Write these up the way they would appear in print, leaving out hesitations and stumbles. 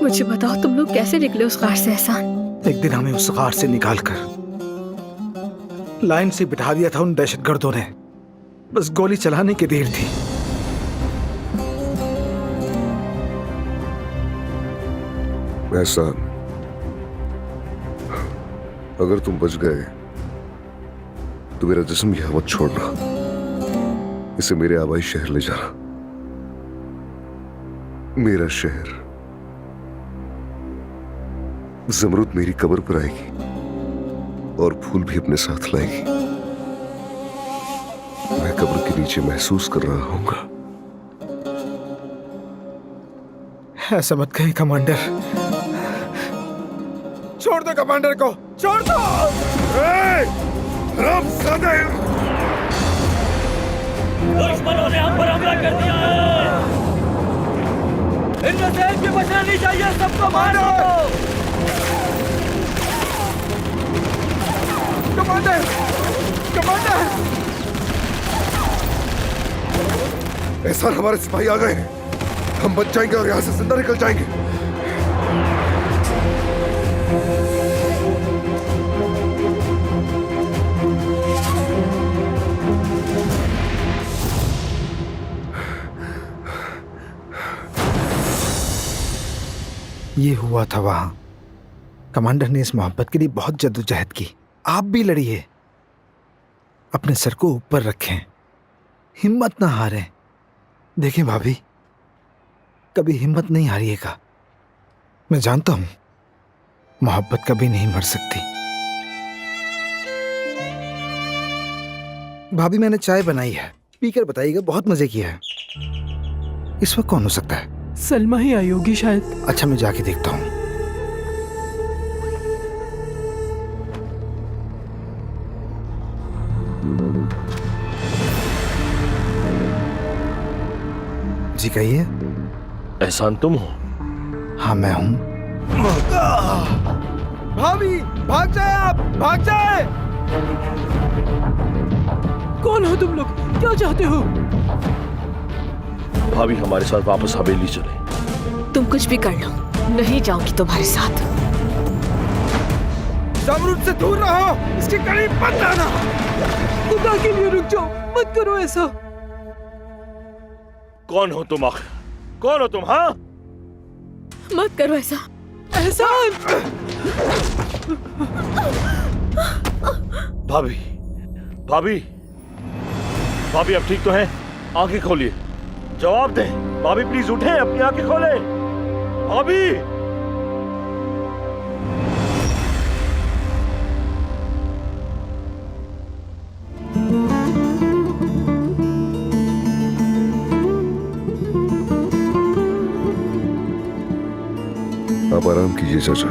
मुझे बताओ तुम लोग कैसे निकले उस गार से एहसान? एक दिन हमें उस गार से निकालकर लाइन से बिठा दिया था उन दहशतगर्दों ने। बस गोली चलाने की देर थी। एहसान, अगर तुम बच गए तो मेरा जिस्म यहां मत छोड़ना, इसे मेरे आबाई शहर ले जाना। मेरा शहर। ज़मरुद मेरी कब्र पर आएगी और फूल भी अपने साथ लाएगी। मैं कब्र के नीचे महसूस कर रहा हूँगा। ऐसा मत कहीं कमांडर। छोड़ दो कमांडर को, छोड़ दो। दुश्मनों ने हम पर हमला कर दिया है। इनमें से एक भी बचना नहीं चाहिए, सबको मार दो। Commander, commander. एहसान, हमारे सिपाही आ गए हैं। हम बच जाएंगे और यहां से जिंदा निकल जाएंगे। ये हुआ था वहां। कमांडर ने इस मोहब्बत के लिए बहुत जद्दोजहद की। आप भी लड़िए, अपने सर को ऊपर रखें, हिम्मत ना हारें। देखें भाभी, कभी हिम्मत नहीं हारिएगा। मैं जानता हूं मोहब्बत कभी नहीं मर सकती। भाभी, मैंने चाय बनाई है, पीकर बताइएगा। बहुत मजे किया है। इस वक्त कौन हो सकता है? सलमा ही आई होगी शायद। अच्छा, मैं जाके देखता हूं। जी कहिए। एहसान तुम हो? हाँ, मैं हूं। भाभी, भाग जाए आप, भाग जाए। कौन हो तुम लोग? क्या चाहते हो? भाभी, हमारे साथ वापस हवेली चले। तुम कुछ भी कर लो, नहीं जाऊंगी तुम्हारे साथ। ज़मरुद से दूर रहो, इसके करीब मत आना। खुदा के लिए रुक जाओ, मत करो ऐसा। कौन हो तुम आखिर? कौन हो तुम? हाँ, मत करो ऐसा। एहसान! भाभी, भाभी, भाभी, अब ठीक तो हैं? आंखें खोलिए, जवाब दें। भाभी प्लीज उठें, अपनी आंखें खोलें। भाभी, आप आराम कीजिए चाचा,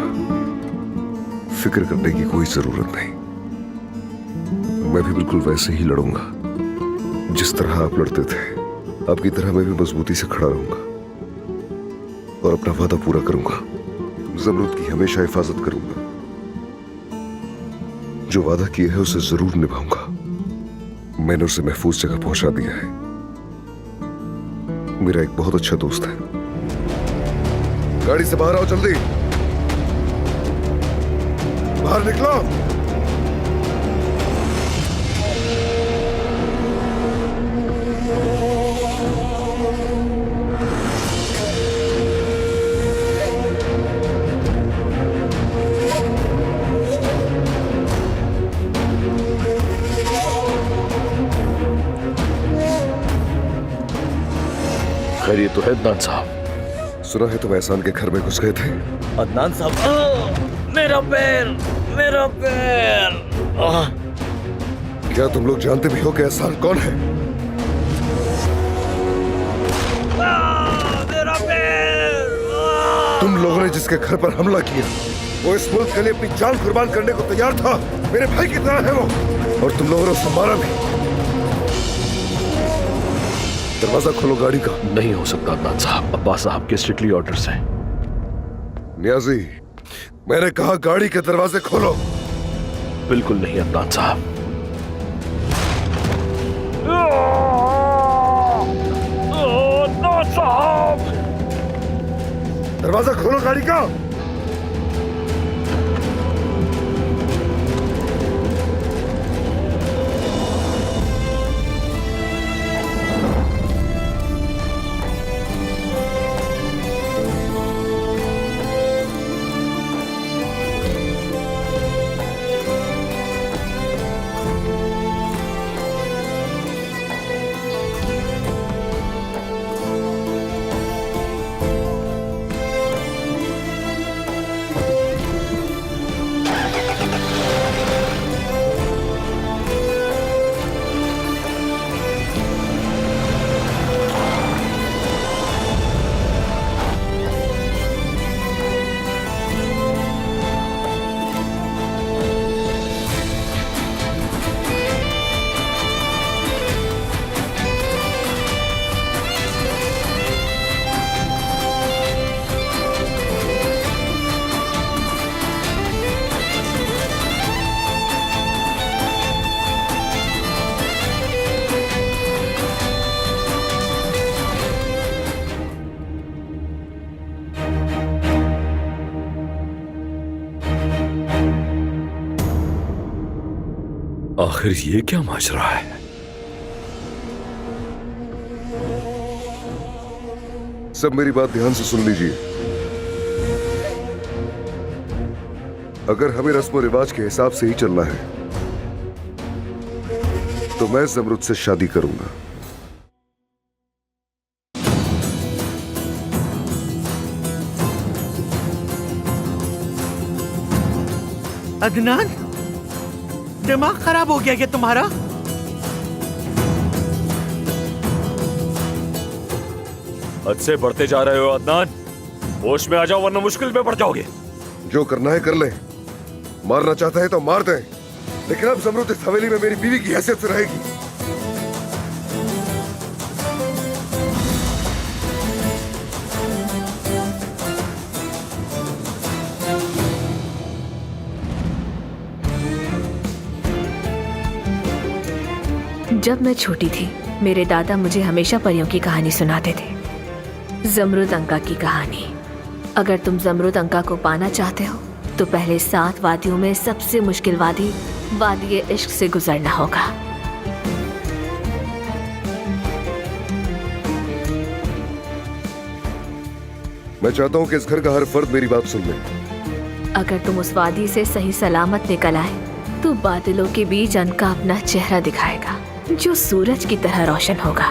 फिक्र करने की कोई जरूरत नहीं। मैं भी बिल्कुल वैसे ही लड़ूंगा जिस तरह आप लड़ते थे। आपकी तरह मैं भी मजबूती से खड़ा रहूंगा और अपना वादा पूरा करूंगा। ज़मरुद की हमेशा हिफाजत करूंगा। जो वादा किया है उसे जरूर निभाऊंगा। मैंने उसे महफूज जगह पहुंचा दिया है। मेरा एक बहुत अच्छा दोस्त है। गाड़ी से बाहर आओ, जल्दी बाहर निकलो। खैरियत तो है अदनान साहब? सुना है तुम एहसान के घर में घुस गए थे। अदनान साहब, मेरा पैर, मेरा पैर। क्या तुम लोग जानते भी हो कि एहसान कौन है? मेरा पैर। तुम लोगों ने जिसके घर पर हमला किया वो इस मुल्क के लिए अपनी जान कुर्बान करने को तैयार था। मेरे भाई की तरह है वो, और तुम लोगों ने उसे मारा भी। दरवाजा खोलो गाड़ी का। नहीं हो सकता अदनान साहब, अब्बास साहब के स्ट्रिक्टली ऑर्डर्स हैं। नियाजी, मैंने कहा गाड़ी के दरवाजे खोलो। बिल्कुल नहीं अदनान साहब। अदनान साहब, दरवाजा खोलो गाड़ी का। आखिर ये क्या माजरा है? सब मेरी बात ध्यान से सुन लीजिए। अगर हमें रस्म रिवाज के हिसाब से ही चलना है तो मैं जमरुद से शादी करूंगा। अदनान, दिमाग खराब हो गया क्या तुम्हारा? हद से बढ़ते जा रहे हो अदनान। होश में आ जाओ वरना मुश्किल में पड़ जाओगे। जो करना है कर ले। मारना चाहता है तो मार दे, लेकिन अब जमरुद इस हवेली में मेरी बीवी की हैसियत से रहेगी। जब मैं छोटी थी मेरे दादा मुझे हमेशा परियों की कहानी सुनाते थे। जमरुद अंका की कहानी। अगर तुम जमरुद अंका को पाना चाहते हो तो पहले 7 वादियों में सबसे मुश्किल वादी वादी इश्क से गुजरना होगा। मैं चाहता हूं कि इस घर का हर फर्द मेरी बात सुन ले। अगर तुम उस वादी से सही सलामत निकल आए तो बादलों के बीच अनका अपना चेहरा दिखाएगा जो सूरज की तरह रोशन होगा।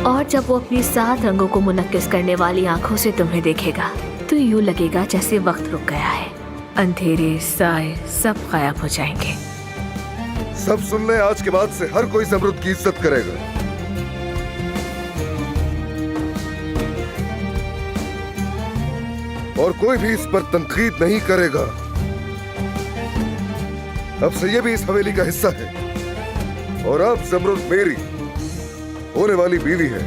और जब वो अपनी 7 रंगों को मुनक्किस करने वाली आंखों से तुम्हें देखेगा तो यूं लगेगा जैसे वक्त रुक गया है। अंधेरे साए सब गायब हो जाएंगे। सब सुन ले, आज के बाद से हर कोई जमरुद की इज्जत करेगा। और कोई भी इस पर तनकीद नहीं करेगा। अब से ये भी इस हवेली का हिस्सा है और अब जमरुद मेरी होने वाली बीवी है।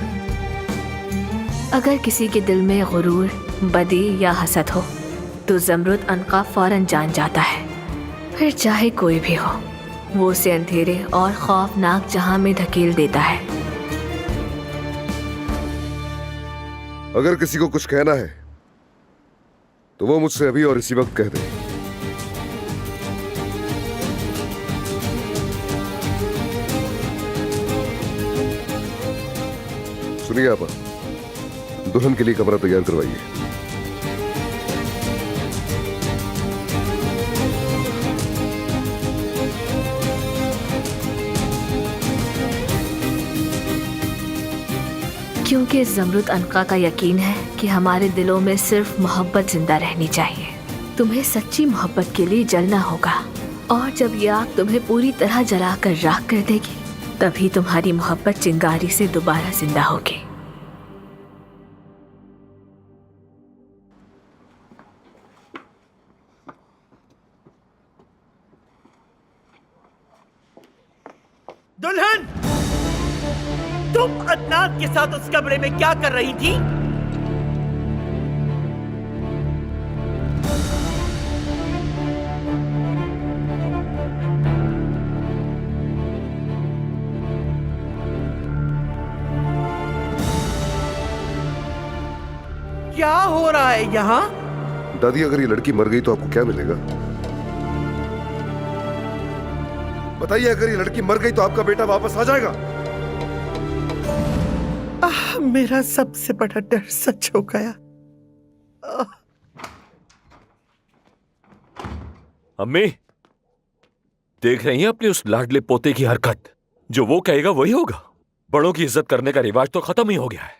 अगर किसी के दिल में गुरूर, बदी या हसद हो तो जमरुद अनका फौरन जान जाता है। फिर चाहे कोई भी हो वो उसे अंधेरे और खौफनाक जहां में धकेल देता है। अगर किसी को कुछ कहना है तो वो मुझसे अभी और इसी वक्त कह दे। सुनिए आपा, दुल्हन के लिए कमरा तैयार करवाइए। क्योंकि जमरुद अनका का यकीन है कि हमारे दिलों में सिर्फ मोहब्बत जिंदा रहनी चाहिए। तुम्हें सच्ची मोहब्बत के लिए जलना होगा और जब ये आग तुम्हें पूरी तरह जलाकर राख कर देगी तभी तुम्हारी मोहब्बत चिंगारी से दोबारा जिंदा होगी। दुल्हन, तुम अदनान के साथ उस कमरे में क्या कर रही थी? क्या हो रहा है यहाँ? दादी, अगर ये लड़की मर गई तो आपको क्या मिलेगा? बताइए, अगर ये लड़की मर गई तो आपका बेटा वापस आ जाएगा? मेरा सबसे बड़ा डर सच हो गया। अम्मी, देख रही हैं अपने उस लाडले पोते की हरकत? जो वो कहेगा वही होगा। बड़ों की इज्जत करने का रिवाज तो खत्म ही हो गया है।